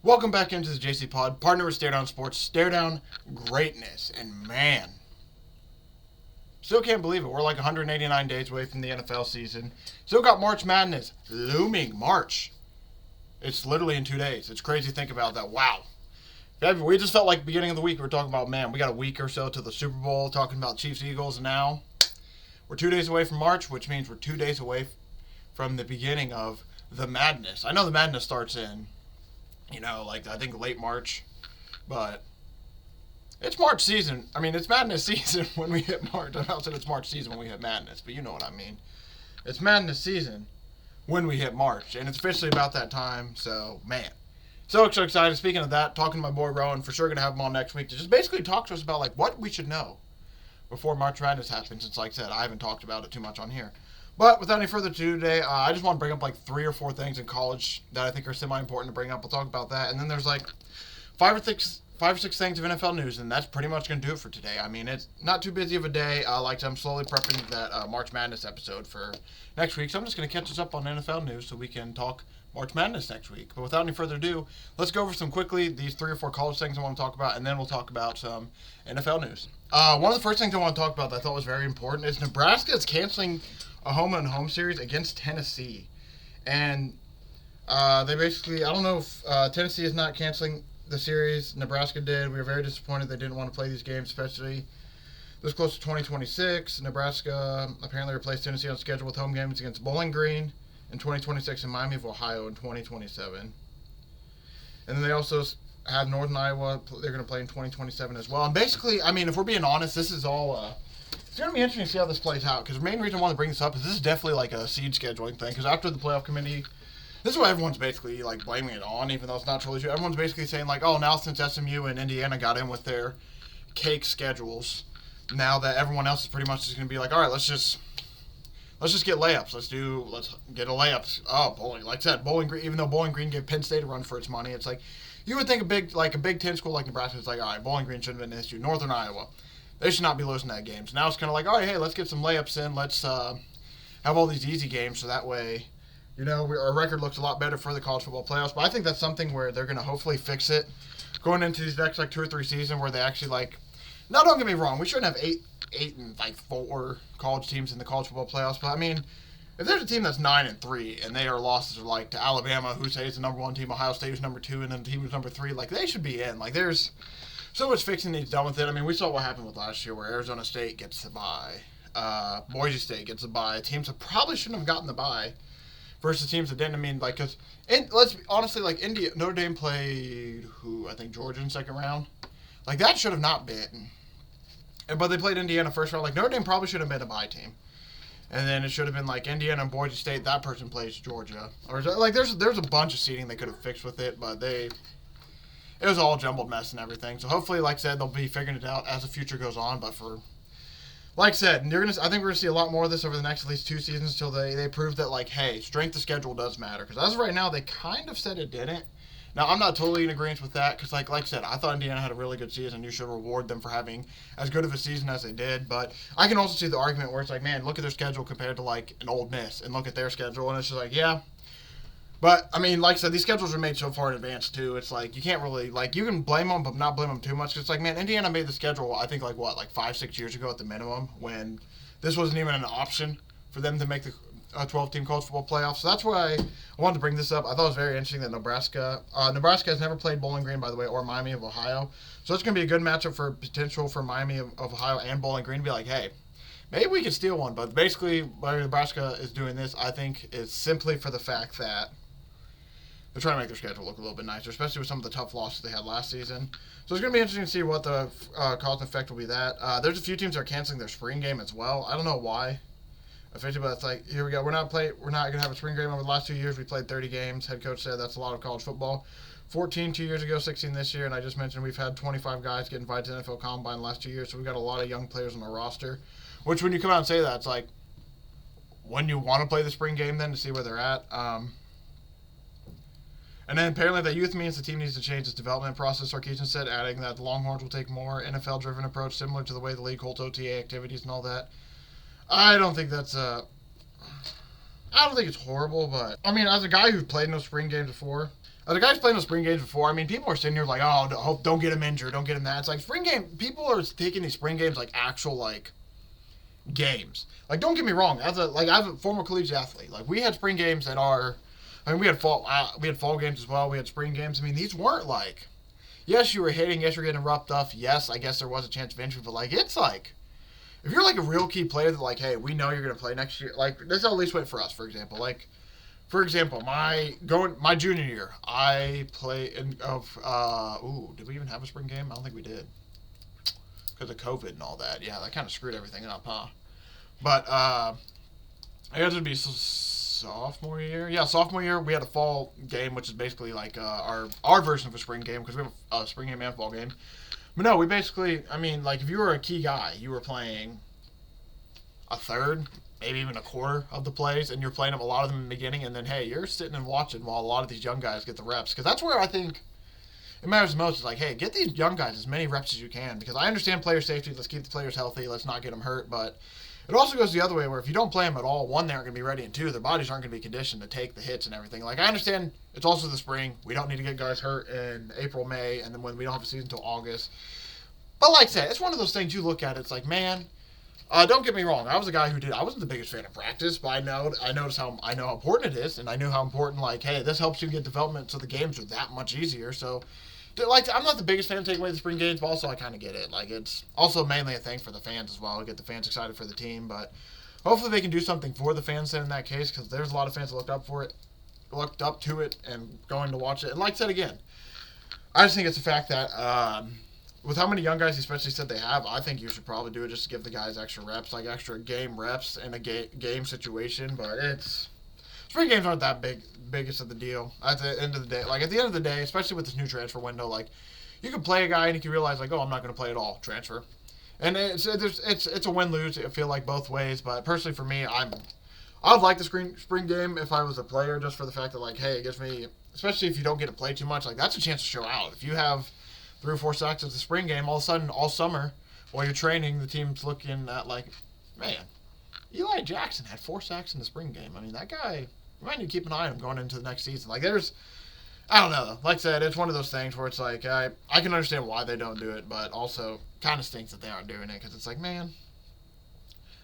Welcome back into the JCPod, partner with Stare Down Sports, Stare Down Greatness. And man, still can't believe it. We're like 189 days away from the NFL season. Still got March Madness looming. March. It's literally in 2 days. It's crazy to think about that. Wow. We just felt like beginning of the week we were talking about, man, we got a week or so to the Super Bowl, talking about Chiefs, Eagles, and now we're 2 days away from March, which means we're 2 days away from the beginning of the madness. I know the madness starts in, I think late March, but it's March season. I mean, it's madness season when we hit March. I'm not saying it's March season when we hit madness, but you know what I mean. It's madness season when we hit March, and it's officially about that time, so, man. So excited. Speaking of that, talking to my boy Rowan, for sure going to have him on next week to just basically talk to us about, what we should know before March Madness happens, since, like I said, I haven't talked about it too much on here. But without any further ado today, I just want to bring up 3 or 4 things in college that I think are semi-important to bring up. We'll talk about that. And then there's 5 or 6 things of NFL news, and that's pretty much going to do it for today. I mean, it's not too busy of a day. I'm slowly prepping that March Madness episode for next week. So I'm just going to catch us up on NFL news so we can talk March Madness next week. But without any further ado, let's go over these 3 or 4 college things I want to talk about, and then we'll talk about some NFL news. One of the first things I want to talk about that I thought was very important is Nebraska is canceling a home-and-home series against Tennessee. And they basically, I don't know if Tennessee is not canceling the series. Nebraska did. We were very disappointed they didn't want to play these games, especially this close to 2026. Nebraska apparently replaced Tennessee on schedule with home games against Bowling Green in 2026 and Miami of Ohio in 2027. And then they also have Northern Iowa. They're going to play in 2027 as well. And basically, I mean, if we're being honest, this is all it's going to be interesting to see how this plays out, because the main reason I want to bring this up is this is definitely a seed scheduling thing, because after the playoff committee, this is what everyone's basically blaming it on, even though it's not truly true. Everyone's basically saying oh, now since SMU and Indiana got in with their cake schedules, now that everyone else is pretty much just going to be all right, let's just get layups. Let's get a layups. Oh, Bowling, like I said, Bowling Green, even though Bowling Green gave Penn State a run for its money, it's you would think a Big Ten school like Nebraska is all right, Bowling Green shouldn't have been an issue. Northern Iowa, they should not be losing that game. So now it's kind of all right, hey, let's get some layups in. Let's have all these easy games so that way, our record looks a lot better for the college football playoffs. But I think that's something where they're going to hopefully fix it going into these next 2 or 3 seasons, where they actually now don't get me wrong, we shouldn't have 8 and 4 college teams in the college football playoffs. But I mean, if there's a team that's 9-3 and their losses are to Alabama, who say is the number 1 team, Ohio State is number 2, and then the team who's number 3, they should be in. There's so much fixing needs done with it. I mean, we saw what happened with last year, where Arizona State gets the bye, Boise State gets the bye, teams that probably shouldn't have gotten the bye versus teams that didn't. I mean, because let's be honestly, Notre Dame played I think Georgia in second round. That should have not been. But they played Indiana first round. Notre Dame probably should have been a bye team. And then it should have been Indiana and Boise State. That person plays Georgia. Or there's a bunch of seeding they could have fixed with it, but it was all a jumbled mess and everything. So hopefully, like I said, they'll be figuring it out as the future goes on. But like I said, I think we're gonna see a lot more of this over the next at least 2 seasons until they prove that hey, strength of schedule does matter. Because as of right now, they kind of said it didn't. Now, I'm not totally in agreement with that, because like I said, I thought Indiana had a really good season. You should reward them for having as good of a season as they did. But I can also see the argument where it's man, look at their schedule compared to an Ole Miss, and look at their schedule, and it's just yeah. But, I mean, like I said, these schedules are made so far in advance, too. It's you can't really, you can blame them, but not blame them too much. It's man, Indiana made the schedule, I think, 5-6 years ago at the minimum, when this wasn't even an option for them to make the 12-team college football playoffs. So that's why I wanted to bring this up. I thought it was very interesting that Nebraska has never played Bowling Green, by the way, or Miami of Ohio. So it's going to be a good matchup for potential for Miami of Ohio and Bowling Green to be hey, maybe we could steal one. But basically, why Nebraska is doing this, I think, is simply for the fact that they're trying to make their schedule look a little bit nicer, especially with some of the tough losses they had last season. So it's going to be interesting to see what the cause and effect will be that. There's a few teams that are canceling their spring game as well. I don't know why. Officially, but it's here we go. We're not going to have a spring game over the last 2 years. We played 30 games. Head coach said that's a lot of college football. 14 2 years ago, 16 this year, and I just mentioned we've had 25 guys get invited to the NFL Combine the last 2 years, so we've got a lot of young players on our roster. Which, when you come out and say that, it's when you want to play the spring game then to see where they're at. And then apparently that youth means the team needs to change its development process, Sarkisian said, adding that the Longhorns will take more NFL-driven approach similar to the way the league holds OTA activities and all that. I don't think that's I don't think it's horrible, but I mean, as a guy who's played in those spring games before, The guys playing the spring games before, I mean, people are sitting here like, oh, don't get him injured, don't get him that. It's like spring game, people are taking these spring games like actual, like, games. Like, don't get me wrong, I have a former collegiate athlete. Like, we had spring games that are, I mean, we had fall games as well, we had spring games. I mean, these weren't like, yes, you were hitting, yes, you're getting roughed up, yes, I guess there was a chance of injury, but, like, it's like, if you're, like, a real key player that, like, hey, we know you're going to play next year, like, this at least went for us, for example. Like, for example, my junior year, I play in did we even have a spring game? I don't think we did. Because of COVID and all that. Yeah, that kind of screwed everything up, huh? But, I guess it would be sophomore year. Yeah, sophomore year, we had a fall game, which is basically like our version of a spring game, because we have a spring game and fall game. But no, we basically, I mean, like, if you were a key guy, you were playing a third, maybe even a quarter of the plays, and you're playing them, a lot of them in the beginning, and then, hey, you're sitting and watching while a lot of these young guys get the reps. Because that's where I think it matters the most. Is like, hey, get these young guys as many reps as you can. Because I understand player safety. Let's keep the players healthy. Let's not get them hurt. But it also goes the other way, where if you don't play them at all, one, they aren't going to be ready, and two, their bodies aren't going to be conditioned to take the hits and everything. Like, I understand it's also the spring. We don't need to get guys hurt in April, May, and then when we don't have a season until August. But like I said, it's one of those things you look at, it's like, man, don't get me wrong. I was a guy I wasn't the biggest fan of practice, but I know how important it is, and I knew how important, like, hey, this helps you get development, so the games are that much easier. So, like, I'm not the biggest fan of taking away the spring games, but also I kind of get it. Like, it's also mainly a thing for the fans as well, get the fans excited for the team. But hopefully they can do something for the fans in that case, because there's a lot of fans that looked up to it, and going to watch it. And like I said again, I just think it's the fact that with how many young guys he especially said they have, I think you should probably do it just to give the guys extra reps, like extra game reps in a game situation. But spring games aren't that biggest of the deal at the end of the day. Like, at the end of the day, especially with this new transfer window, like, you can play a guy and you can realize, like, oh, I'm not going to play at all, transfer. And it's a win-lose, I feel like, both ways. But personally for me, I would like the spring game if I was a player, just for the fact that, like, hey, it gives me, especially if you don't get to play too much, like, that's a chance to show out. If you have 3 or 4 sacks at the spring game, all of a sudden, all summer, while you're training, the team's looking at, like, man, Eli Jackson had 4 sacks in the spring game. I mean, that guy, you might need to keep an eye on him going into the next season. Like, I don't know. Like I said, it's one of those things where it's like, I can understand why they don't do it, but also kind of stinks that they aren't doing it, because it's like, man,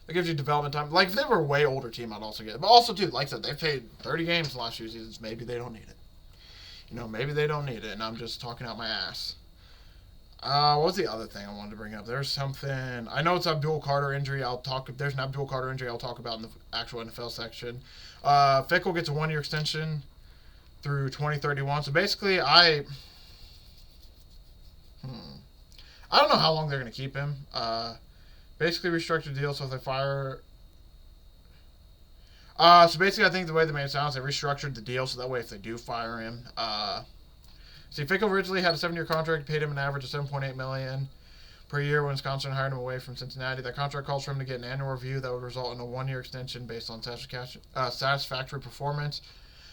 it gives you development time. Like, if they were a way older team, I'd also get it. But also, too, like I said, they've played 30 games the last few seasons. Maybe they don't need it. Maybe they don't need it, and I'm just talking out my ass. What was the other thing I wanted to bring up? There's something. I know it's Abdul Carter injury. There's an Abdul Carter injury I'll talk about in the actual NFL section. Fickle gets a 1-year extension through 2031. So basically, I don't know how long they're going to keep him. Basically, restructured deal, so if they fire. So basically, I think the way they made it sound is they restructured the deal, so that way if they do fire him, see, Fickle originally had a 7-year contract, paid him an average of $7.8 million per year when Wisconsin hired him away from Cincinnati. That contract calls for him to get an annual review that would result in a 1-year extension based on satisfactory performance.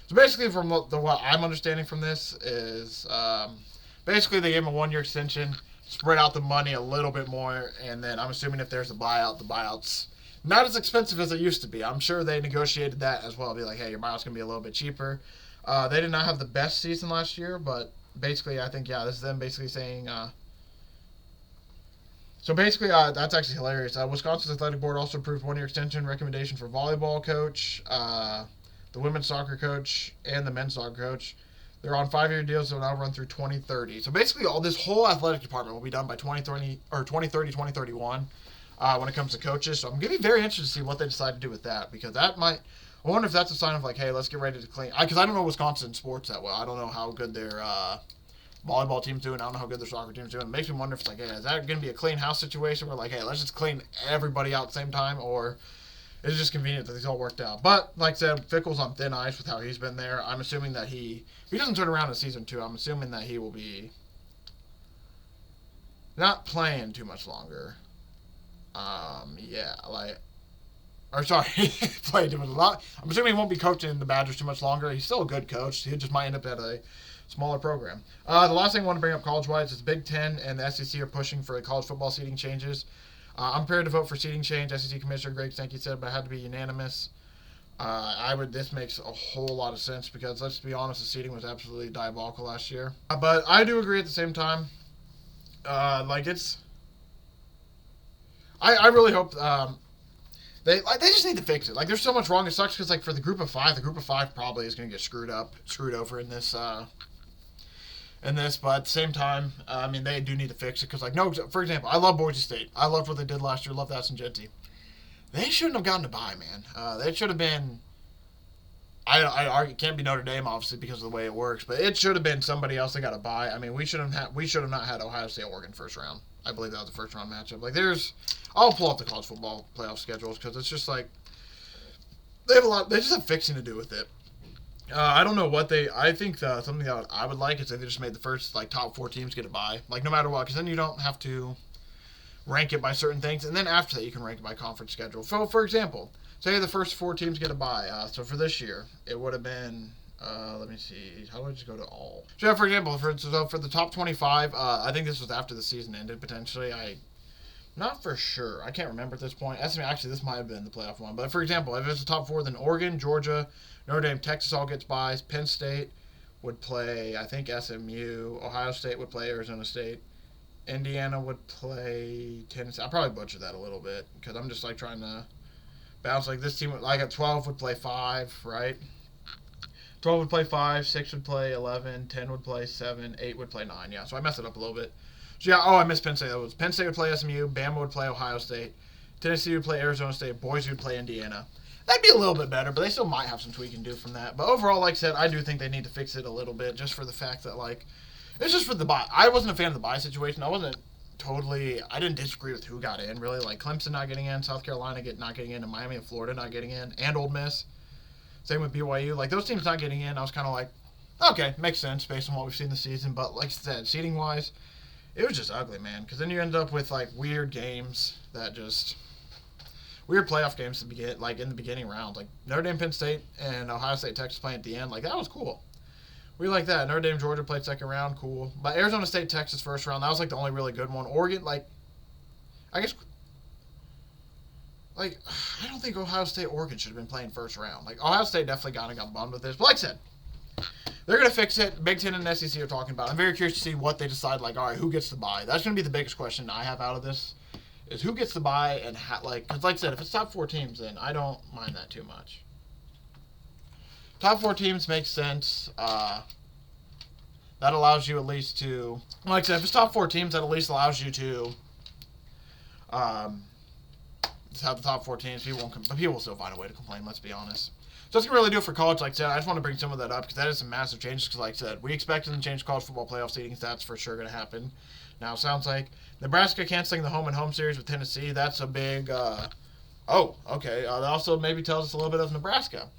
So basically, from what I'm understanding from this is, basically they gave him a 1-year extension, spread out the money a little bit more, and then I'm assuming if there's a buyout, the buyout's not as expensive as it used to be. I'm sure they negotiated that as well. Be like, hey, your buyout's going to be a little bit cheaper. They did not have the best season last year, but basically, I think, this is them basically saying, so basically, that's actually hilarious. Wisconsin's athletic board also approved 1-year extension recommendation for volleyball coach, the women's soccer coach, and the men's soccer coach. They're on 5-year deals that will now run through 2030. So basically, this whole athletic department will be done by 2030, 2031 when it comes to coaches. So I'm going to be very interested to see what they decide to do with that, because that might. I wonder if that's a sign of, like, hey, let's get ready to clean. Because I don't know Wisconsin sports that well. I don't know how good their volleyball team's doing. I don't know how good their soccer team's doing. It makes me wonder if it's like, hey, is that going to be a clean house situation where, like, hey, let's just clean everybody out at the same time, or is it just convenient that these all worked out? But, like I said, Fickle's on thin ice with how he's been there. I'm assuming that if he doesn't turn around in season 2, I'm assuming that he will be not playing too much longer. Played him a lot. I'm assuming he won't be coaching the Badgers too much longer. He's still a good coach. He just might end up at a smaller program. The last thing I want to bring up college-wise is Big Ten and the SEC are pushing for college football seating changes. I'm prepared to vote for seating change. SEC Commissioner Greg Sankey said, but it had to be unanimous. This makes a whole lot of sense because let's be honest, the seating was absolutely diabolical last year. But I do agree at the same time. I really hope they just need to fix it. Like, there's so much wrong. It sucks because for the group of five probably is going to get screwed over in this. But at the same time, they do need to fix it because no, for example, I love Boise State. I loved what they did last year. Loved Addison Genty. They shouldn't have gotten to bye, man. They should have been. I argue it can't be Notre Dame obviously because of the way it works, but it should have been somebody else that got a bye. We should have not had Ohio State Oregon first round. I believe that was the first round matchup. I'll pull up the college football playoff schedules because it's just they have a lot. They just have fixing to do with it. I don't know what I think something that I would like is if they just made the first top 4 teams get a bye, no matter what, because then you don't have to rank it by certain things, and then after that you can rank it by conference schedule. So, for example, say the first 4 teams get a bye. So for this year, it would have been. Let me see. How do I just go to all? So, yeah, for example, for the top 25, I think this was after the season ended, potentially. Not for sure. I can't remember at this point. Actually, this might have been the playoff one. But, for example, if it's the top 4, then Oregon, Georgia, Notre Dame, Texas all gets byes. Penn State would play, I think, SMU. Ohio State would play Arizona State. Indiana would play Tennessee. I'll probably butcher that a little bit because I'm just, trying to bounce. This team, at 12 would play 5, right? 12 would play 5, 6 would play 11, 10 would play 7, 8 would play 9. Yeah, so I messed it up a little bit. So, yeah, I missed Penn State. Penn State would play SMU, Bama would play Ohio State, Tennessee would play Arizona State, Boise would play Indiana. That'd be a little bit better, but they still might have some tweaking to do from that. But overall, like I said, I do think they need to fix it a little bit just for the fact that, it's just for the bye. I wasn't a fan of the bye situation. I didn't disagree with who got in, really. Clemson not getting in, South Carolina not getting in, and Miami and Florida not getting in, and Ole Miss. Same with BYU. Those teams not getting in, I was kind of okay, makes sense based on what we've seen this season. But like I said, seeding-wise, it was just ugly, man. Because then you end up with, weird games that just... Weird playoff games to begin, in the beginning round. Notre Dame, Penn State, and Ohio State, Texas playing at the end. That was cool. We like that. Notre Dame, Georgia played second round. Cool. But Arizona State, Texas first round. That was, the only really good one. Oregon, I guess... I don't think Ohio State, Oregon should have been playing first round. Ohio State definitely got bummed with this. But like I said, they're going to fix it. Big Ten and SEC are talking about it. I'm very curious to see what they decide. All right, who gets the bye? That's going to be the biggest question I have out of this. Is who gets the bye and because like I said, if it's top 4 teams, then I don't mind that too much. Top 4 teams makes sense. That allows you at least to, like I said, if it's top 4 teams, that at least allows you to just have the top 4 teams. But people will still find a way to complain. Let's be honest. So that's going to really do it for college. Like I said, I just want to bring some of that up because that is some massive changes. Because like I said, we expected them to change college football playoff seedings. That's for sure going to happen. Now, it sounds like Nebraska canceling the home-and-home series with Tennessee. That's a big, okay. That also maybe tells us a little bit of Nebraska.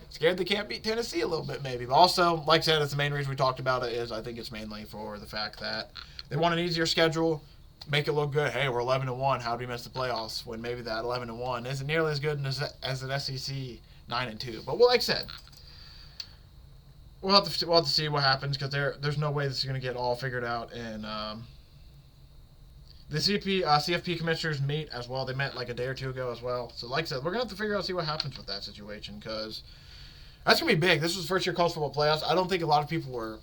Scared they can't beat Tennessee a little bit, maybe. But also, like I said, that's the main reason we talked about it is I think it's mainly for the fact that they want an easier schedule, make it look good. Hey, we're 11-1. How did we miss the playoffs? When maybe that 11-1 isn't nearly as good as an SEC 9-2. But like I said, we'll have to see what happens because there's no way this is going to get all figured out. And the CFP commissioners meet as well. They met a day or 2 ago as well. So like I said, we're going to have to figure out see what happens with that situation because that's going to be big. This was first year college football playoffs. I don't think a lot of people were...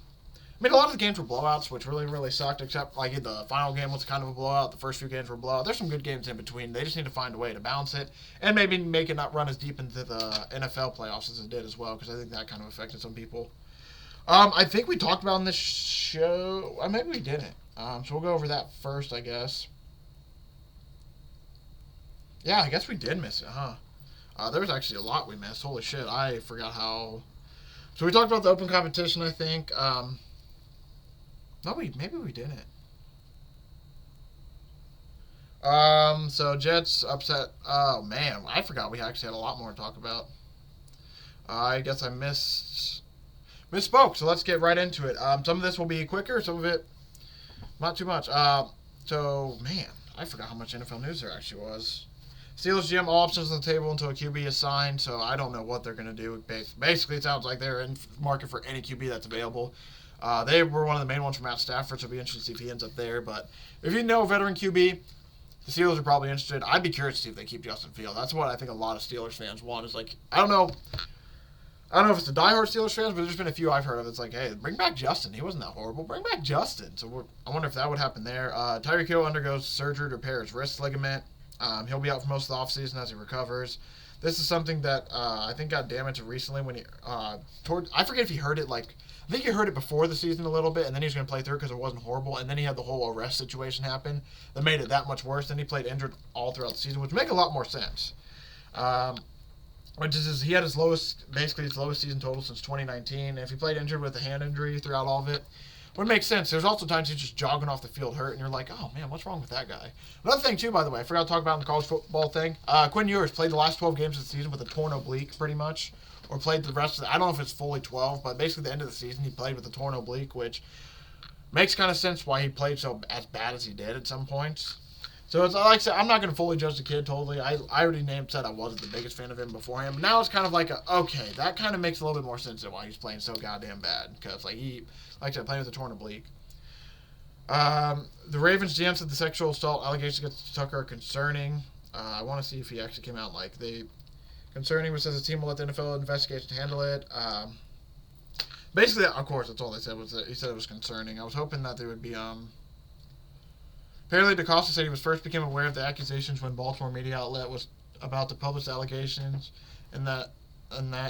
a lot of the games were blowouts, which really, really sucked, except the final game was kind of a blowout. The first few games were a blowout. There's some good games in between. They just need to find a way to balance it and maybe make it not run as deep into the NFL playoffs as it did as well because I think that kind of affected some people. I think we talked about in this show... maybe we didn't. So we'll go over that first, I guess. Yeah, I guess we did miss it, huh? There was actually a lot we missed. Holy shit, I forgot how... So we talked about the open competition, I think. No, maybe we didn't. So Jets upset... Oh, man, I forgot we actually had a lot more to talk about. I guess I misspoke, so let's get right into it. Some of this will be quicker, some of it... Not too much. So, man, I forgot how much NFL news there actually was. Steelers GM, all options on the table until a QB is signed, so I don't know what they're going to do. Basically, it sounds like they're in market for any QB that's available. They were one of the main ones for Matt Stafford, so it'll be interesting to see if he ends up there. But if you know a veteran QB, The Steelers are probably interested. I'd be curious to see if they keep Justin Fields. That's what I think a lot of Steelers fans want. Is like, I don't know if it's the diehard Steelers fans, but there's been a few I've heard of. It's like, hey, bring back Justin. He wasn't that horrible. Bring back Justin. So I wonder if that would happen there. Tyreek Hill undergoes surgery to repair his wrist ligament. He'll be out for most of the offseason as he recovers. This is something that I think got damaged recently when I forget if he heard it I think he heard it before the season a little bit, and then he was going to play through because it wasn't horrible, and then he had the whole arrest situation happen that made it that much worse. Then he played injured all throughout the season, which make a lot more sense. He had his lowest season total since 2019. And if he played injured with a hand injury throughout all of it, would make sense. There's also times he's just jogging off the field hurt, and you're like, oh man, what's wrong with that guy? Another thing too, by the way, I forgot to talk about in the college football thing. Quinn Ewers played the last 12 games of the season with a torn oblique, pretty much, or played the rest of I don't know if it's fully 12, but basically the end of the season he played with a torn oblique, which makes kind of sense why he played as bad as he did at some points. So it's like I said, I'm not going to fully judge the kid totally. I already said I wasn't the biggest fan of him beforehand, but now it's kind of like okay, that kind of makes a little bit more sense than why he's playing so goddamn bad, because like I said, playing with a torn oblique. The Ravens GM said the sexual assault allegations against Tucker are concerning. I want to see if he actually came out concerning, which says the team will let the NFL investigation handle it. Basically, of course, that's all they said was that he said it was concerning. I was hoping that there would be Apparently, DaCosta said he became aware of the accusations when Baltimore media outlet was about to publish the allegations, and that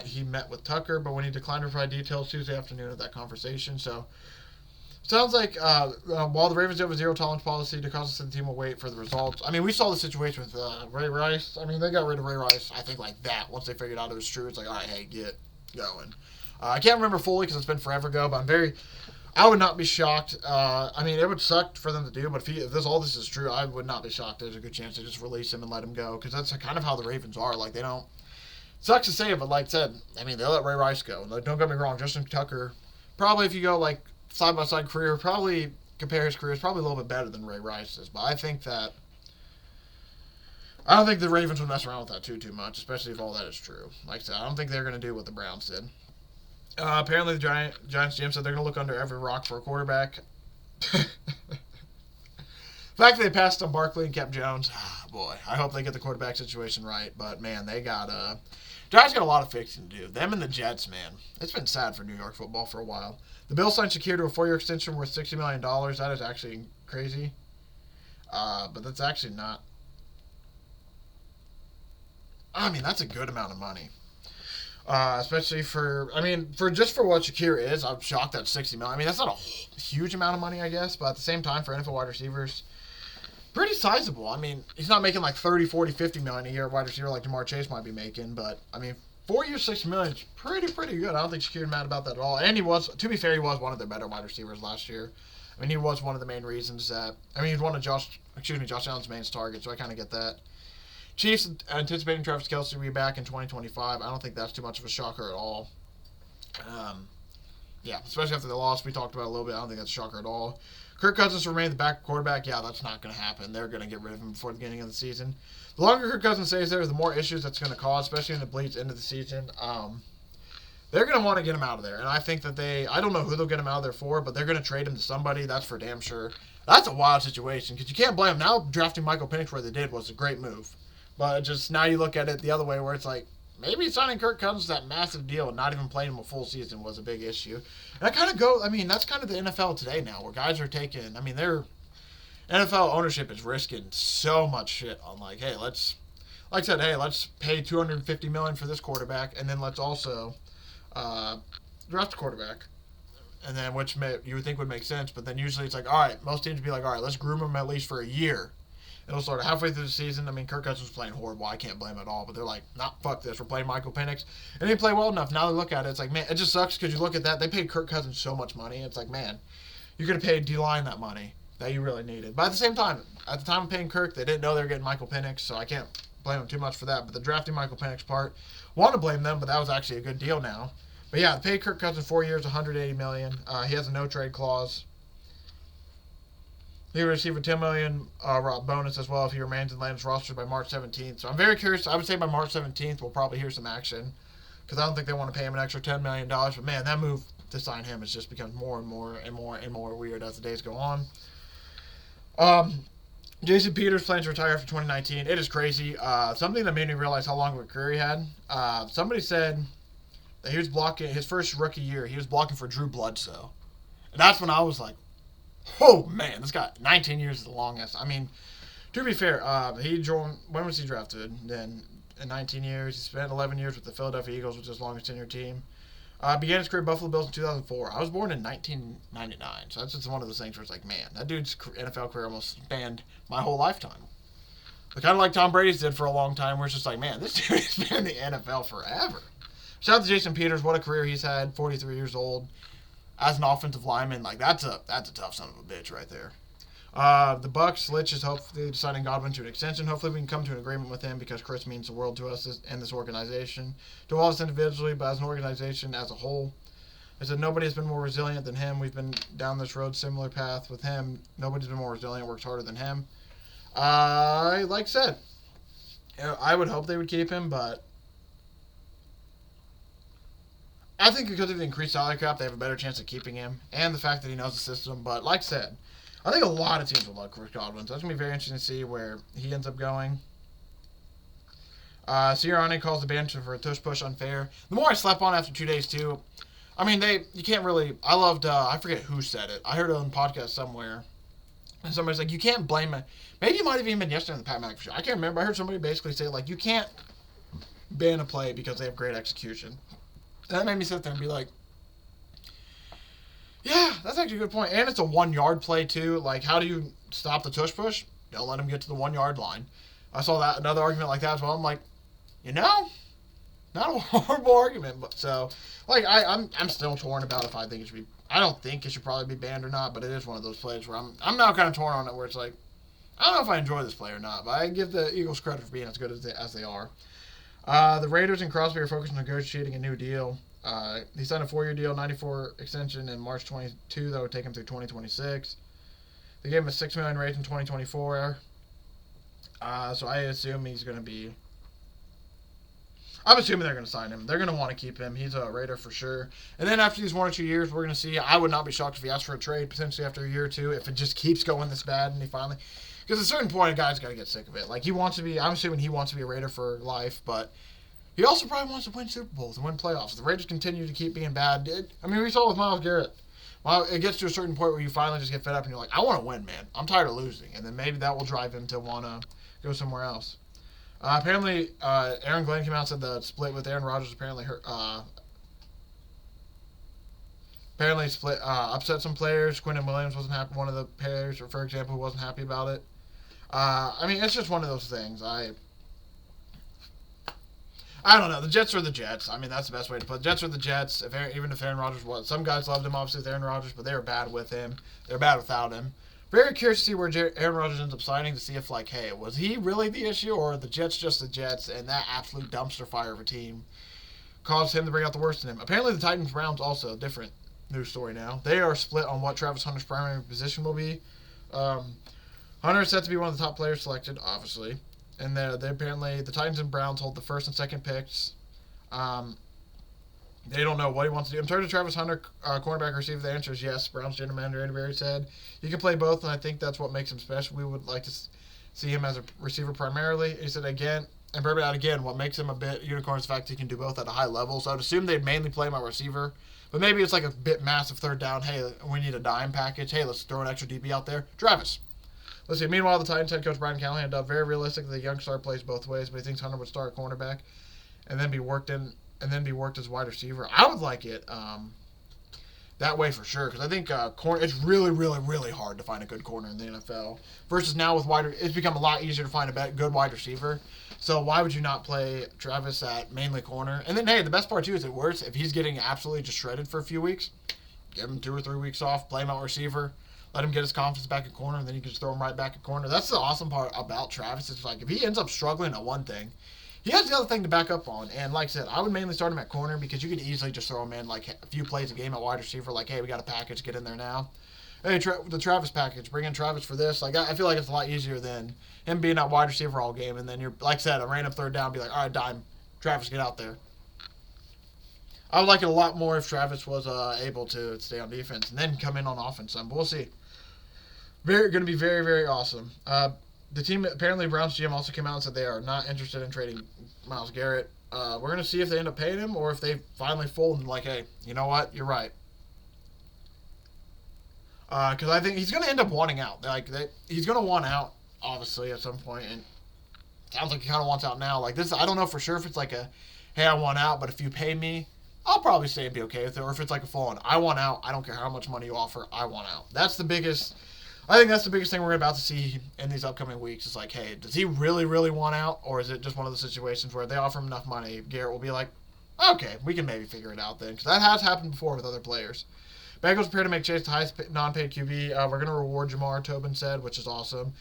he met with Tucker, but when he declined to provide details Tuesday afternoon of that conversation. So, sounds like while the Ravens have a zero tolerance policy, DaCosta said the team will wait for the results. I mean, we saw the situation with Ray Rice. I mean, they got rid of Ray Rice, I think, like that. Once they figured out it was true, it's like, all right, hey, get going. I can't remember fully because it's been forever ago, but I would not be shocked. I mean, it would suck for them to do, but if all this is true, I would not be shocked. There's a good chance they just release him and let him go, because that's kind of how the Ravens are. Like, they don't. Sucks to say it, but like I said, I mean, they let Ray Rice go. Like, don't get me wrong, Justin Tucker, probably if you go like side by side career, probably compare his career, is probably a little bit better than Ray Rice's. But I don't think the Ravens would mess around with that too much, especially if all that is true. Like I said, I don't think they're going to do what the Browns did. Apparently, the Giants GM said they're going to look under every rock for a quarterback. The fact that they passed on Barkley and kept Jones, boy, I hope they get the quarterback situation right. But, man, Giants got a lot of fixing to do. Them and the Jets, man. It's been sad for New York football for a while. The Bills signed Shakir to a 4-year extension worth $60 million. That is actually crazy. But that's actually not. I mean, that's a good amount of money. Especially for what Shakir is, I'm shocked at $60 million. I mean, that's not a huge amount of money, I guess, but at the same time, for NFL wide receivers, pretty sizable. I mean, he's not making like 30, 40, 50 million a year wide receiver like Jamar Chase might be making, but I mean, 4 years, $60 million is pretty good. I don't think Shakir's mad about that at all. And to be fair, he was one of their better wide receivers last year. I mean, he was one of the main reasons he's one of Josh Allen's main targets, so I kind of get that. Chiefs anticipating Travis Kelce to be back in 2025. I don't think that's too much of a shocker at all. Especially after the loss we talked about a little bit. I don't think that's a shocker at all. Kirk Cousins to remain the backup quarterback. Yeah, that's not going to happen. They're going to get rid of him before the beginning of the season. The longer Kirk Cousins stays there, the more issues that's going to cause, especially in the bleeds into the season. They're going to want to get him out of there. And I think that I don't know who they'll get him out of there for, but they're going to trade him to somebody. That's for damn sure. That's a wild situation because you can't blame them. Now drafting Michael Penix where they did was a great move. But just now you look at it the other way where it's like, maybe signing Kirk Cousins that massive deal and not even playing him a full season was a big issue. And that's kind of the NFL today now where guys are their NFL ownership is risking so much shit on hey, let's pay $250 million for this quarterback and then let's also draft a quarterback. And then you would think would make sense, but then usually it's like, all right, most teams would be like, all right, let's groom him at least for a year. It'll start halfway through the season. I mean, Kirk Cousins was playing horrible. I can't blame him at all. But they're like, nah, fuck this. We're playing Michael Penix. And they play well enough. Now they look at it. It's like, man, it just sucks because you look at that. They paid Kirk Cousins so much money. It's like, man, you're going to pay D-line that money that you really needed. But at the same time, at the time of paying Kirk, they didn't know they were getting Michael Penix. So I can't blame them too much for that. But the drafting Michael Penix part, want to blame them, but that was actually a good deal now. But yeah, they paid Kirk Cousins 4 years, $180 million. He has a no-trade clause. He will receive a $10 million bonus as well if he remains in Landon's roster by March 17th. So I'm very curious. I would say by March 17th we'll probably hear some action because I don't think they want to pay him an extra $10 million. But, man, that move to sign him has just become more and more weird as the days go on. Jason Peters plans to retire after 2019. It is crazy. Something that made me realize how long of a career he had. Somebody said that he was blocking his first rookie year. He was blocking for Drew Bledsoe, and that's when I was like, "Oh man, this guy 19 years is the longest." I mean, to be fair, he joined. When was he drafted? Then in 19 years, he spent 11 years with the Philadelphia Eagles, which is his longest tenure team. Began his career at Buffalo Bills in 2004. I was born in 1999, so that's just one of those things where it's like, man, that dude's NFL career almost spanned my whole lifetime. But kind of like Tom Brady's did for a long time, where it's just like, man, this dude has been in the NFL forever. Shout out to Jason Peters. What a career he's had. 43 years old. As an offensive lineman, like that's a tough son of a bitch right there. The Bucks, Litch is hopefully deciding Godwin to an extension. Hopefully we can come to an agreement with him because Chris means the world to us and this organization. To all of us individually, but as an organization as a whole. I said nobody has been more resilient than him. We've been down this road, similar path with him. Nobody's been more resilient, works harder than him. Like I said, I would hope they would keep him, but I think because of the increased salary cap, they have a better chance of keeping him and the fact that he knows the system. But like I said, I think a lot of teams will love Chris Godwin, so that's going to be very interesting to see where he ends up going. Sirianni calls the band for a tush push unfair. The more I slept on after 2 days, too, I mean, you can't really, I loved, I forget who said it. I heard it on a podcast somewhere, and somebody's like, you can't blame it. Maybe it might have even been yesterday on the Pat McAfee show. I can't remember. I heard somebody basically say, like, you can't ban a play because they have great execution. And that made me sit there and be like, yeah, that's actually a good point. And it's a 1 yard play, too. Like, how do you stop the tush push? Don't let him get to the 1 yard line. I saw that another argument like that as well. I'm like, not a horrible argument. But so, like, I'm still torn about if I think it should be. I don't think it should probably be banned or not, but it is one of those plays where I'm now kind of torn on it, where it's like, I don't know if I enjoy this play or not, but I give the Eagles credit for being as good as they are. The Raiders and Crosby are focused on negotiating a new deal. He signed a 4-year deal, 94 extension in March 22. That would take him through 2026. They gave him a $6 million raise in 2024. So I assume he's going to be. I'm assuming they're going to sign him. They're going to want to keep him. He's a Raider for sure. And then after these 1 or 2 years, we're going to see. I would not be shocked if he asked for a trade potentially after a year or two if it just keeps going this bad and he finally. Because at a certain point, a guy's got to get sick of it. Like, he wants to be. I'm assuming he wants to be a Raider for life, but. He also probably wants to win Super Bowls and win playoffs. The Raiders continue to keep being bad. We saw it with Myles Garrett. Well, it gets to a certain point where you finally just get fed up and you're like, I want to win, man. I'm tired of losing. And then maybe that will drive him to want to go somewhere else. Apparently, Aaron Glenn came out and said the split with Aaron Rodgers apparently upset some players. Quinton Williams wasn't happy. One of the players, for example, who wasn't happy about it. It's just one of those things. I don't know. The Jets are the Jets. That's the best way to put it. Jets are the Jets. Even if Aaron Rodgers was. Some guys loved him, obviously, with Aaron Rodgers, but they were bad with him. They're bad without him. Very curious to see where Aaron Rodgers ends up signing to see if, hey, was he really the issue or the Jets just the Jets and that absolute dumpster fire of a team caused him to bring out the worst in him. Apparently, the Titans-Browns also, different news story now. They are split on what Travis Hunter's primary position will be. Hunter is set to be one of the top players selected, obviously. And they apparently, the Titans and Browns hold the first and second picks. They don't know what he wants to do. In terms of Travis Hunter, cornerback receiver, the answer is yes. Browns general manager Andy Berry said he can play both, and I think that's what makes him special. We would like to see him as a receiver primarily. He said again, and brought out again, what makes him a bit unicorn is the fact he can do both at a high level. So I'd assume they'd mainly play him at receiver, but maybe it's like a bit massive third down. Hey, we need a dime package. Hey, let's throw an extra DB out there. Travis. Let's see. Meanwhile, the Titans head coach Brian Callahan does very realistic that the young star plays both ways, but he thinks Hunter would start at cornerback and then be worked as wide receiver. I would like it that way for sure, because I think it's really, really, really hard to find a good corner in the NFL. Versus now with it's become a lot easier to find a good wide receiver. So why would you not play Travis at mainly corner? And then, hey, the best part too is it works. If he's getting absolutely just shredded for a few weeks, give him 2 or 3 weeks off, play him out receiver. Let him get his confidence back at corner, and then you can just throw him right back at corner. That's the awesome part about Travis. It's like if he ends up struggling at one thing, he has the other thing to back up on. And like I said, I would mainly start him at corner because you could easily just throw him in a few plays a game at wide receiver. Like, hey, we got a package, get in there now. Hey, the Travis package, bring in Travis for this. I feel like it's a lot easier than him being at wide receiver all game. And then you're, like I said, a random third down, be like, all right, dime, Travis, get out there. I would like it a lot more if Travis was able to stay on defense and then come in on offense. But we'll see. Going to be very, very awesome. the team, apparently Browns GM also came out and said they are not interested in trading Myles Garrett. We're going to see if they end up paying him or if they finally fold and like, hey, you know what? You're right. Because I think he's going to end up wanting out. He's going to want out, obviously, at some point. And it sounds like he kind of wants out now. Like this, I don't know for sure if it's like a, hey, I want out, but if you pay me, I'll probably stay and be okay with it. Or if it's like a full-on, I want out. I don't care how much money you offer. I want out. I think that's the biggest thing we're about to see in these upcoming weeks. Is like, hey, does he really, really want out? Or is it just one of the situations where they offer him enough money, Garrett will be like, okay, we can maybe figure it out then. Because that has happened before with other players. Bengals prepare to make Chase the highest non-paid QB. We're going to reward Jamar, Tobin said, which is awesome.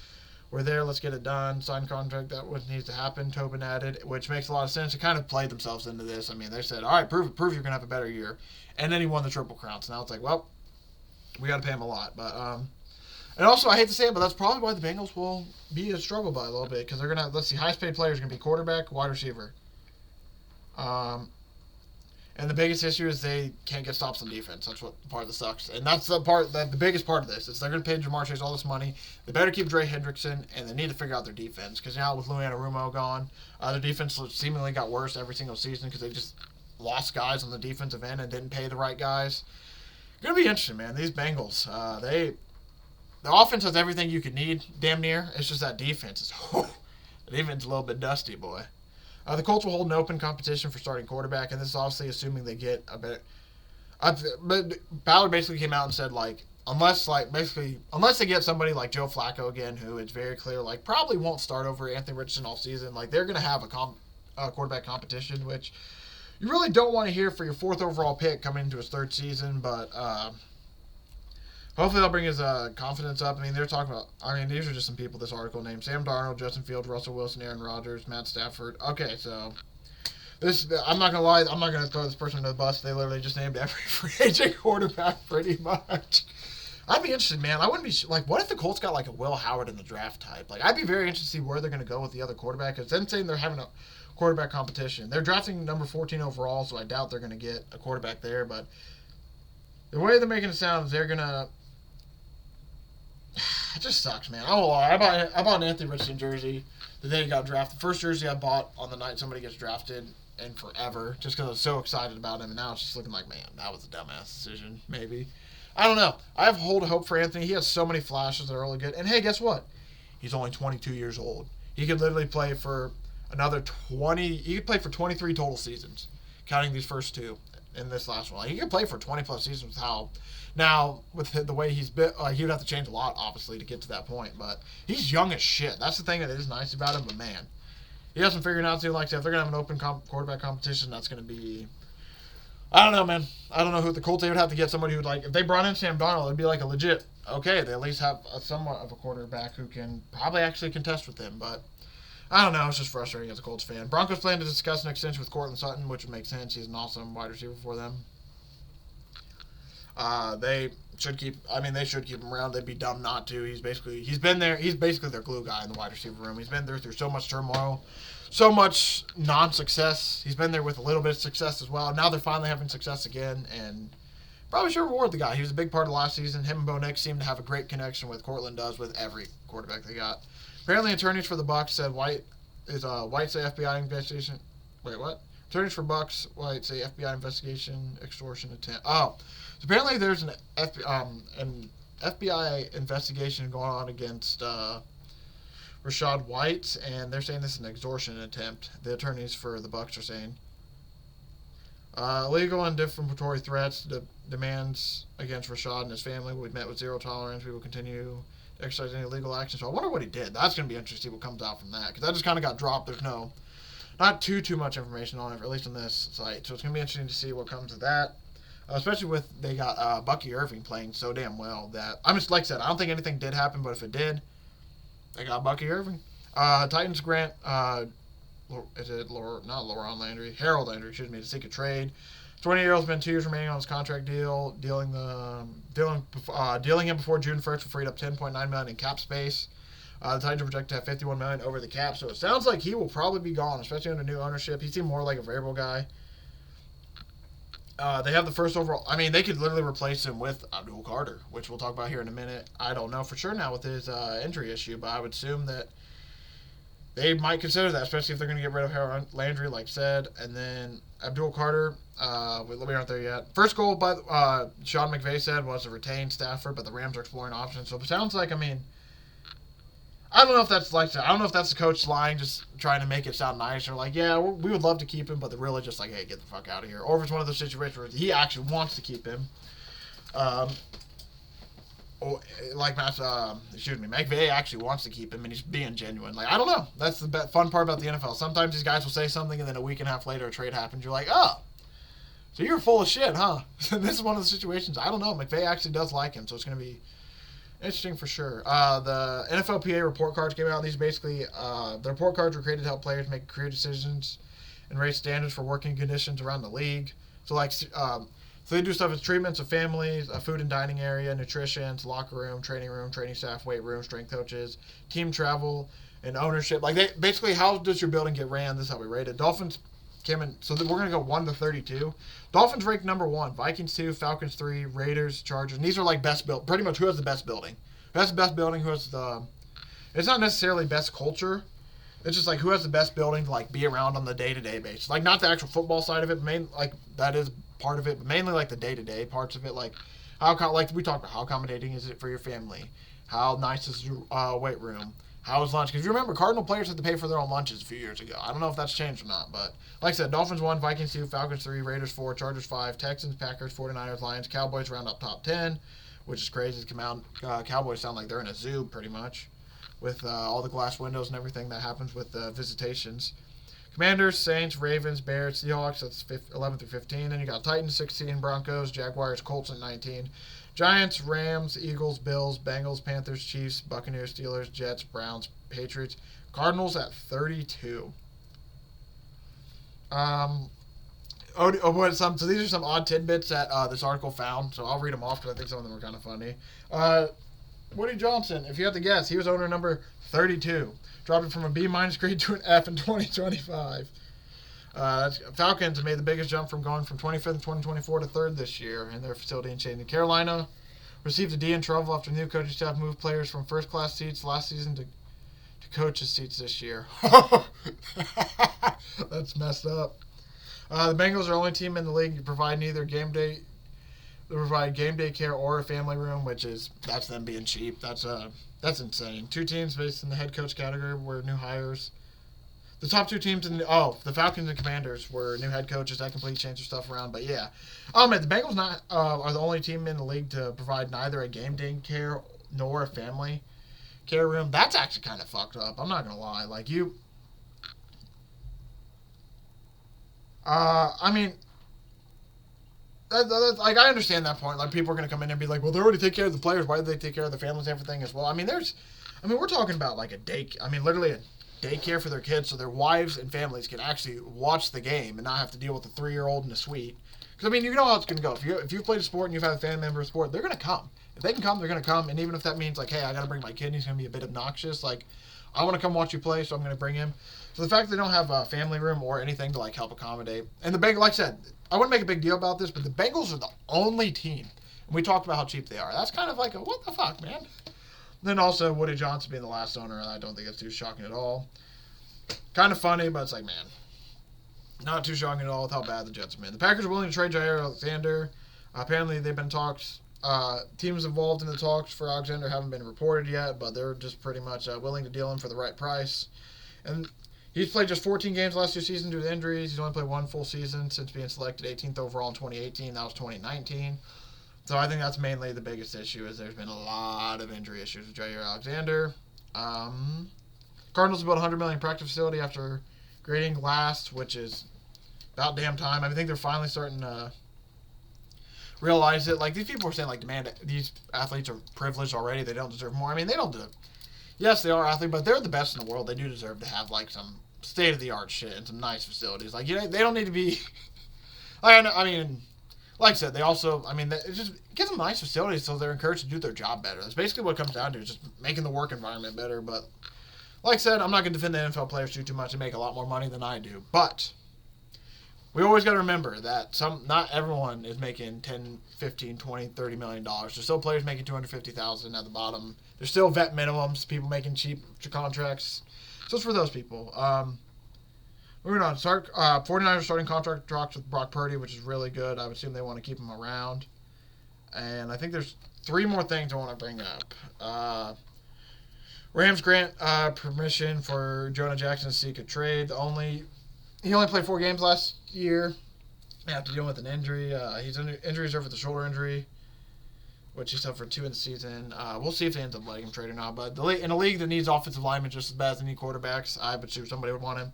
We're there. Let's get it done. Sign contract. That what needs to happen. Tobin added, which makes a lot of sense. They kind of played themselves into this. I mean, they said, all right, prove you're going to have a better year. And then he won the Triple Crown. So now it's like, well, we got to pay him a lot. But, and also, I hate to say it, but that's probably why the Bengals will be a struggle by a little bit. Because they're going to, let's see, highest paid player is going to be quarterback, wide receiver. And the biggest issue is they can't get stops on defense. That's what part of this sucks. And that's the part, that the biggest part of this is they're going to pay Jamar Chase all this money. They better keep Dre Hendrickson, and they need to figure out their defense. Because now with Lou Anarumo gone, their defense seemingly got worse every single season because they just lost guys on the defensive end and didn't pay the right guys. Going to be interesting, man. These Bengals, the offense has everything you could need, damn near. It's just that defense is, the defense is a little bit dusty, boy. The Colts will hold an open competition for starting quarterback, and this is obviously assuming they get a bit. But Ballard basically came out and said, like, unless they get somebody like Joe Flacco again, who it's very clear, like, probably won't start over Anthony Richardson all season, like, they're going to have a quarterback competition, which you really don't want to hear for your 4th overall pick coming into his 3rd season, but hopefully they'll bring his confidence up. I mean, they're talking about, these are just some people this article named: Sam Darnold, Justin Fields, Russell Wilson, Aaron Rodgers, Matt Stafford. Okay, so I'm not going to lie, I'm not going to throw this person under the bus. They literally just named every free agent quarterback pretty much. I'd be interested, man. I wouldn't be, like, what if the Colts got, like, a Will Howard in the draft type? Like, I'd be very interested to see where they're going to go with the other quarterback. Because then saying they're having a quarterback competition. They're drafting number 14 overall, so I doubt they're going to get a quarterback there. But the way they're making it sound is they're going to, it just sucks, man. I won't lie. I bought an Anthony Richardson jersey the day he got drafted. The first jersey I bought on the night somebody gets drafted in forever, just because I was so excited about him. And now it's just looking like, man, that was a dumbass decision, maybe. I don't know. I have hope for Anthony. He has so many flashes that are really good. And hey, guess what? He's only 22 years old. He could literally play for another 20. He could play for 23 total seasons, counting these first 2 in this last one. He could play for 20-plus seasons with how. Now, with the way he's been, he would have to change a lot, obviously, to get to that point. But he's young as shit. That's the thing that is nice about him. But, man, he hasn't figured out, too. Like I said, if they're going to have an open quarterback competition, that's going to be, I don't know, man. I don't know who the Colts, they would have to get somebody who, like, if they brought in Sam Darnold, it'd be like a legit, okay, they at least have somewhat of a quarterback who can probably actually contest with him. But I don't know. It's just frustrating as a Colts fan. Broncos plan to discuss an extension with Courtland Sutton, which would make sense. He's an awesome wide receiver for them. They should keep him around. They'd be dumb not to. He's basically their glue guy in the wide receiver room. He's been there through so much turmoil, so much non-success. He's been there with a little bit of success as well. Now they're finally having success again, and probably should reward the guy. He was a big part of last season. Him and Bo Nix seem to have a great connection with Courtland does with every quarterback they got. Apparently, attorneys for the Bucs said White say FBI investigation. Wait, what? Attorneys for Bucs White say FBI investigation, extortion attempt. Oh, so apparently there's an FBI investigation going on against Rachaad White, and they're saying this is an extortion attempt. The attorneys for the Bucs are saying illegal and defamatory threats, demands against Rachaad and his family will be met with zero tolerance. We will continue to exercise any legal action. So I wonder what he did. That's going to be interesting to see what comes out from that, because that just kind of got dropped. There's not too much information on it, at least on this site. So it's going to be interesting to see what comes of that. Especially with, they got Bucky Irving playing so damn well that, I'm just, like I said, I don't think anything did happen, but if it did, they got Bucky Irving. Titans grant, not Laurent Landry, Harold Landry, to seek a trade. 20-year-old's been 2 years remaining on his contract deal, dealing him before June 1st for freed up $10.9 million in cap space. The Titans are projected to have $51 million over the cap, so it sounds like he will probably be gone, especially under new ownership. He seemed more like a variable guy. They have the first overall. I mean, they could literally replace him with Abdul Carter, which we'll talk about here in a minute. I don't know for sure now with his injury issue, but I would assume that they might consider that, especially if they're going to get rid of Harold Landry, like said. And then Abdul Carter, we aren't there yet. First goal, by Sean McVay said, was to retain Stafford, but the Rams are exploring options. So it sounds like, I mean, I don't know if that's like, I don't know if that's the coach lying, just trying to make it sound nice, or like, yeah, we would love to keep him, but they're really just like, hey, get the fuck out of here. Or if it's one of those situations where he actually wants to keep him. McVay actually wants to keep him, and he's being genuine. Like, I don't know. That's the fun part about the NFL. Sometimes these guys will say something, and then a week and a half later, a trade happens. You're like, oh, so you're full of shit, huh? This is one of the situations. I don't know. McVay actually does like him, so it's going to be interesting for sure. The NFLPA report cards came out. These basically, the report cards were created to help players make career decisions and raise standards for working conditions around the league. So, like, so they do stuff as treatments of families, a food and dining area, nutrition, locker room, training staff, weight room, strength coaches, team travel, and ownership. Like, they basically, how does your building get ran? This is how we rate it. Dolphins came in, so we're going to go 1 to 32. Dolphins ranked number 1, Vikings 2, Falcons 3, Raiders, Chargers. And these are like best built, pretty much who has the best building. Who has the best building, who has the, it's not necessarily best culture. It's just like who has the best building to like be around on the day-to-day basis. Like, not the actual football side of it, like that is part of it, but mainly like the day-to-day parts of it. Like, like we talked about, how accommodating is it for your family? How nice is your weight room? How is lunch? Because you remember, Cardinal players had to pay for their own lunches a few years ago. I don't know if that's changed or not, but like I said, Dolphins 1, Vikings 2, Falcons 3, Raiders 4, Chargers 5, Texans, Packers, 49ers, Lions, Cowboys round up top 10, which is crazy. Cowboys sound like they're in a zoo pretty much, with all the glass windows and everything that happens with visitations. Commanders, Saints, Ravens, Bears, Seahawks, that's 11 through 15. Then you got Titans, 16, Broncos, Jaguars, Colts at 19. Giants, Rams, Eagles, Bills, Bengals, Panthers, Chiefs, Buccaneers, Steelers, Jets, Browns, Patriots. Cardinals at 32. So these are some odd tidbits that this article found. So I'll read them off because I think some of them are kind of funny. Woody Johnson, if you had to guess, he was owner number 32. Dropping from a B- grade to an F in 2025. Falcons made the biggest jump from going from 25th in 2024 to 3rd this year in their facility in Shady. Carolina received a D in trouble after new coaching staff moved players from first-class seats last season to coaches' seats this year. That's messed up. The Bengals are the only team in the league to provide neither game day care or a family room, that's them being cheap. That's insane. 2 teams based in the head coach category were new hires. The top 2 teams the Falcons and Commanders were new head coaches. That completely changed their stuff around. But yeah, man, the Bengals are the only team in the league to provide neither a game day care nor a family care room. That's actually kind of fucked up. I'm not gonna lie. Like like, I understand that point. Like, people are going to come in and be like, well, they already take care of the players. Why do they take care of the families and everything as well? I mean, we're talking about like literally a daycare for their kids so their wives and families can actually watch the game and not have to deal with a 3-year-old in a suite. Because, I mean, you know how it's going to go. If you've played a sport and you've had a family member of sport, they're going to come. If they can come, they're going to come. And even if that means, like, hey, I got to bring my kid, he's going to be a bit obnoxious. Like, I want to come watch you play, so I'm going to bring him. So the fact that they don't have a family room or anything to, like, help accommodate. And the Bengals, like I said, I wouldn't make a big deal about this, but the Bengals are the only team. And we talked about how cheap they are. That's kind of like what the fuck, man? Then also Woody Johnson being the last owner, and I don't think it's too shocking at all. Kind of funny, but it's like, man, not too shocking at all with how bad the Jets have been. The Packers are willing to trade Jair Alexander. Apparently, they've been talks. Teams involved in the talks for Alexander haven't been reported yet, but they're just pretty much willing to deal him for the right price. And he's played just 14 games last 2 seasons due to injuries. He's only played 1 full season since being selected 18th overall in 2018. That was 2019. So I think that's mainly the biggest issue, is there's been a lot of injury issues with Jair Alexander. Cardinals built a $100 million practice facility after grading last, which is about damn time. I think they're finally starting to realize it. Like, these people are saying, like, these athletes are privileged already. They don't deserve more. I mean, they don't deserve. Yes, they are athletes, but they're the best in the world. They do deserve to have, like, some state-of-the-art shit and some nice facilities. Like, they don't need to be. I mean, like I said, they also. I mean, it just gives them nice facilities so they're encouraged to do their job better. That's basically what it comes down to, is just making the work environment better. But like I said, I'm not going to defend the NFL players too much. They make a lot more money than I do. But we always got to remember that not everyone is making 10, 15, 20, 30 million dollars. There's still players making 250,000 at the bottom. There's still vet minimums, people making cheap contracts. So it's for those people. Moving on. 49ers starting contract drops with Brock Purdy, which is really good. I would assume they want to keep him around. And I think there's 3 more things I want to bring up. Rams grant permission for Jonah Jackson to seek a trade. He only played 4 games last year after dealing with an injury. He's injury reserved with a shoulder injury, which he suffered 2 in the season. We'll see if they end up letting him trade or not. But in a league that needs offensive linemen just as bad as they need quarterbacks, I would assume somebody would want him.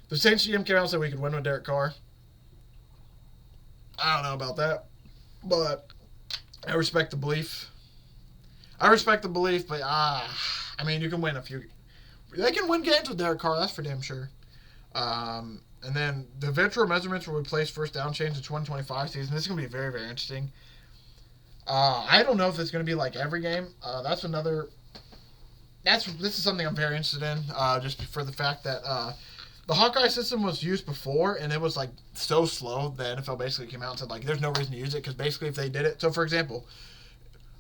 The Saints GM came out and said we could win with Derek Carr. I don't know about that, but I respect the belief. But I mean, you can win a few. They can win games with Derek Carr, that's for damn sure. And then the virtual measurements will replace first down chains in 2025 season. This is going to be very, very interesting. I don't know if it's going to be like every game. This is something I'm very interested in, just for the fact that the Hawkeye system was used before, and it was like so slow. The NFL basically came out and said like, there's no reason to use it because basically if they did it. So for example,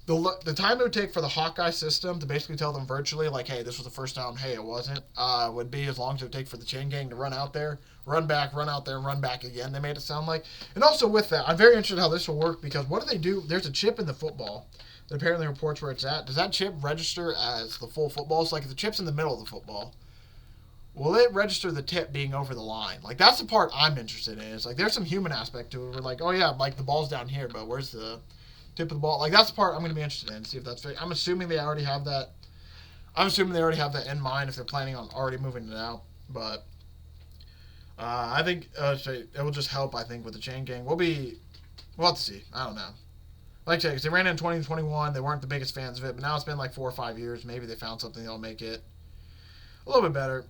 the time it would take for the Hawkeye system to basically tell them virtually like, hey, this was the first down, hey, it wasn't, would be as long as it would take for the chain gang to run out there, run back, run out there, run back again. They made it sound like. And also with that, I'm very interested how this will work because what do they do? There's a chip in the football that apparently reports where it's at. Does that chip register as the full football? So like if the chip's in the middle of the football, will it register the tip being over the line? Like that's the part I'm interested in. It's like there's some human aspect to it. We're like, oh yeah, like the ball's down here, but where's the tip of the ball? Like that's the part I'm going to be interested in. See if that's fake. I'm assuming they already have that. In mind if they're planning on already moving it out. But I think it will just help. I think with the chain gang, we'll have to see. I don't know. Like I said, because they ran it in 2021, they weren't the biggest fans of it, but now it's been like 4 or 5 years. Maybe they found something that'll make it a little bit better.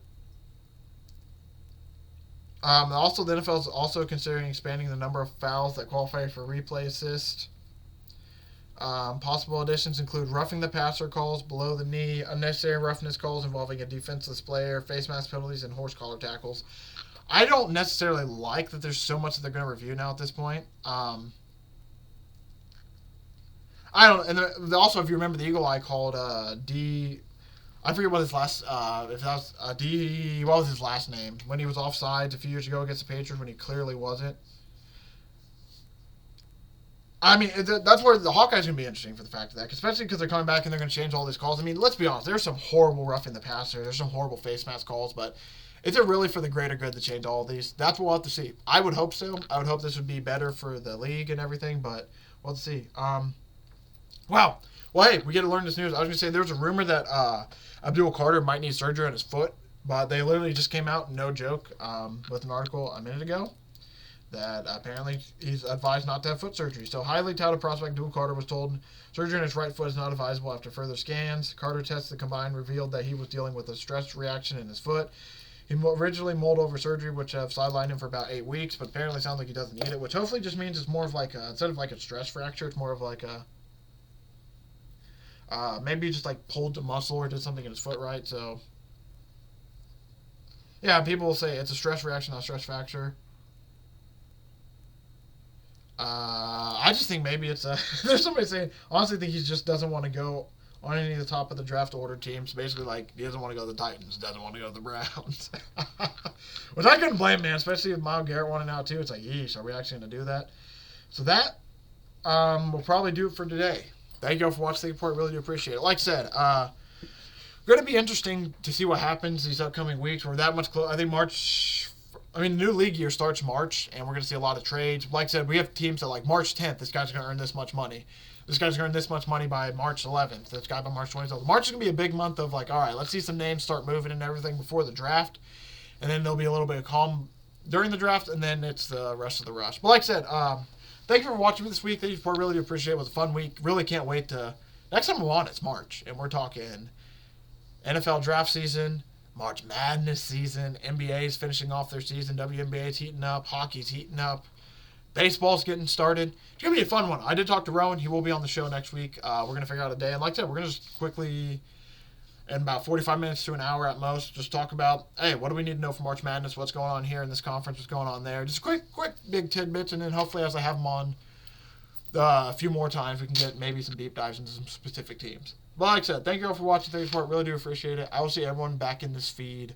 Also, the NFL is also considering expanding the number of fouls that qualify for replay assist. Possible additions include roughing the passer calls below the knee, unnecessary roughness calls involving a defenseless player, face mask penalties, and horse collar tackles. I don't necessarily like that there's so much that they're going to review now at this point. I don't. And also, if you remember, the Eagle Eye called I forget what his last. If that was what was his last name when he was offsides a few years ago against the Patriots when he clearly wasn't. I mean, that's where the Hawkeyes going to be interesting for the fact of that, especially because they're coming back and they're going to change all these calls. I mean, let's be honest. There's some horrible roughing the passer. There's some horrible face mask calls, but is it really for the greater good to change all of these? That's what we'll have to see. I would hope so. I would hope this would be better for the league and everything, but we'll have to see. Wow. Well, hey, we get to learn this news. I was going to say there was a rumor that Abdul Carter might need surgery on his foot, but they literally just came out, no joke, with an article a minute ago that apparently he's advised not to have foot surgery. So highly touted prospect Abdul Carter was told surgery on his right foot is not advisable after further scans. Carter tests that combined revealed that he was dealing with a stress reaction in his foot. He originally mulled over surgery, which have sidelined him for about 8 weeks, but apparently sounds like he doesn't need it, which hopefully just means it's more of like instead of like a stress fracture, it's more of like maybe he just like pulled the muscle or did something in his foot, right? So, yeah, people will say it's a stress reaction, not a stress fracture. I just think maybe it's there's somebody saying, honestly, I think he just doesn't want to go on any of the top of the draft order teams. Basically, like, he doesn't want to go to the Titans, doesn't want to go to the Browns. Which I couldn't blame, man, especially with Myles Garrett wanting out, too. It's like, yeesh, are we actually going to do that? So that will probably do it for today. Thank you all for watching the report. Really do appreciate it. Like I said, going to be interesting to see what happens these upcoming weeks. We're that much close. I think the new league year starts March, and we're going to see a lot of trades. Like I said, we have teams that like March 10th, this guy's going to earn this much money. This guy's going to earn this much money by March 11th. This guy by March 27th. March is going to be a big month of like, all right, let's see some names start moving and everything before the draft. And then there'll be a little bit of calm during the draft, and then it's the rest of the rush. But like I said, thank you for watching me this week. Thank you for really appreciate it. It was a fun week. Really can't wait to next time we're on, it's March, and we're talking NFL draft season, March Madness season, NBA's finishing off their season, WNBA's heating up, hockey's heating up, baseball's getting started. It's going to be a fun one. I did talk to Rowan. He will be on the show next week. We're going to figure out a day. And like I said, we're going to just quickly, in about 45 minutes to an hour at most, just talk about, hey, what do we need to know for March Madness? What's going on here in this conference? What's going on there? Just quick big tidbits. And then hopefully as I have them on a few more times, we can get maybe some deep dives into some specific teams. But like I said, thank you all for watching. Thank you for it. Really do appreciate it. I will see everyone back in this feed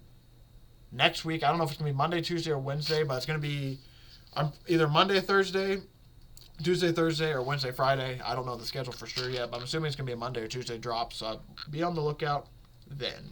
next week. I don't know if it's going to be Monday, Tuesday, or Wednesday, but it's going to be either Monday, Thursday, Tuesday, Thursday, or Wednesday, Friday. I don't know the schedule for sure yet, but I'm assuming it's going to be a Monday or Tuesday drop, so be on the lookout then.